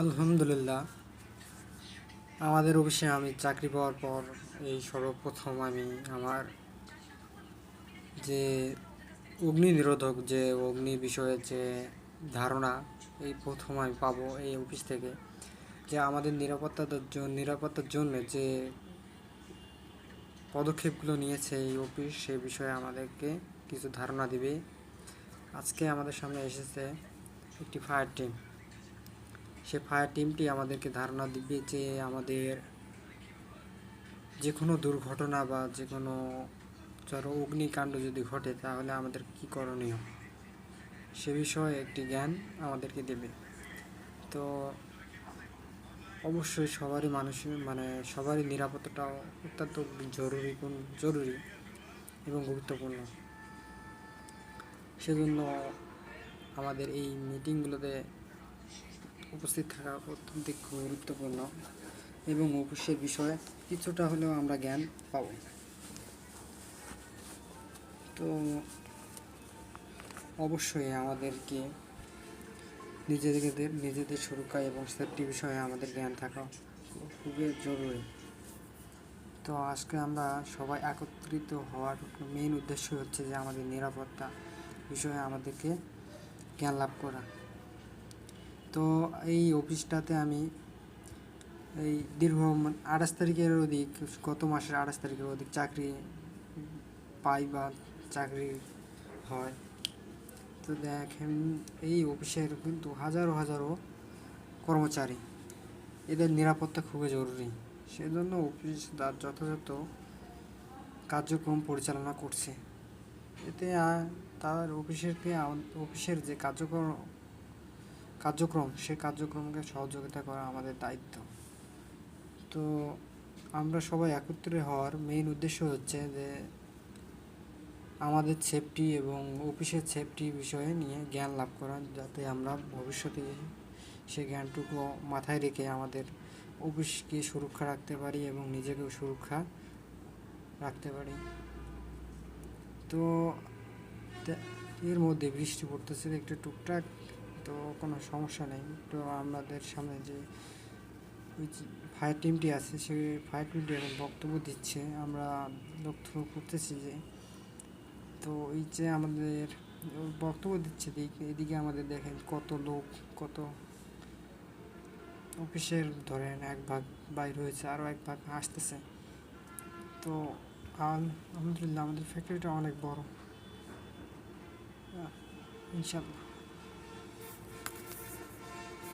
আলহামদুলিল্লাহ, আমাদের অফিসে আমি চাকরি পাওয়ার পর এই সর্বপ্রথম আমি আমার যে অগ্নি নিরোধক যে অগ্নি বিষয়ে যে ধারণা এই প্রথম আমি পাবো এই অফিস থেকে। যে আমাদের নিরাপত্তার জন্য যে পদক্ষেপগুলো নিয়েছে এই অফিস সে বিষয়ে আমাদেরকে কিছু ধারণা দিবে। আজকে আমাদের সামনে এসেছে একটি ফায়ার টিম। সে ফায়ার টিমটি আমাদেরকে ধারণা দিবে যে আমাদের যে কোনো দুর্ঘটনা বা যে কোনো অগ্নিকাণ্ড যদি ঘটে তাহলে আমাদের কী করণীয় সে বিষয়ে একটি জ্ঞান আমাদেরকে দেবে। তো অবশ্যই সবারই নিরাপত্তাটা অত্যন্ত জরুরি এবং গুরুত্বপূর্ণ। সেজন্য আমাদের এই মিটিংগুলোতে উপস্থিত থাকা অত্যন্ত গুরুত্বপূর্ণ এবং অফিসের বিষয়ে কিছুটা হলেও আমরা জ্ঞান পাব। তো অবশ্যই আমাদেরকে নিজেদের সুরক্ষা এবং সেফটি বিষয়ে আমাদের জ্ঞান থাকা খুবই জরুরি। তো আজকে আমরা সবাই একত্রিত হওয়ার মেইন উদ্দেশ্য হচ্ছে যে আমাদের নিরাপত্তা বিষয়ে আমাদেরকে জ্ঞান লাভ করা। তো এই অফিসটাতে আমি এই দীর্ঘ 28 তারিখের অধিক, গত মাসের 28 তারিখের অধিক চাকরি পাই বা চাকরি হয়। তো দেখেন এই অফিসের কিন্তু হাজারো কর্মচারী, এদের নিরাপত্তা খুবই জরুরি। সেজন্য অফিস তার যথাযথ কার্যক্রম পরিচালনা করছে। এতে তার অফিসের যে কার্যক্রম সে কার্যক্রমকে সহযোগিতা করা আমাদের দায়িত্ব। তো আমরা সবাই একত্রে হওয়ার মেইন উদ্দেশ্য হচ্ছে যে আমাদের সেফটি এবং অফিসের সেফটি বিষয়ে নিয়ে জ্ঞান লাভ করা, যাতে আমরা ভবিষ্যতে সে জ্ঞানটুকু মাথায় রেখে আমাদের অফিসকে সুরক্ষা রাখতে পারি এবং নিজেকেও সুরক্ষা রাখতে পারি। তো এর মধ্যে বৃষ্টি পড়তেছে একটু টুকটাক, তো কোনো সমস্যা নেই। তো আমাদের সামনে যে ওই ফায়ার টিমটি আছে সেই ফায়ার টিমটি এখন বক্তব্য দিচ্ছে, আমরা লক্ষ্য করতেছি যে তো এই যে আমাদের বক্তব্য দিচ্ছে এদিকে আমাদের দেখেন কত লোক, কত অফিসের ধরেন এক ভাগ বাইর হয়েছে, আরও এক ভাগ আসতেছে। তো আলহামদুলিল্লাহ আমাদের ফ্যাক্টরিটা অনেক বড়, ইনশাল্লাহ।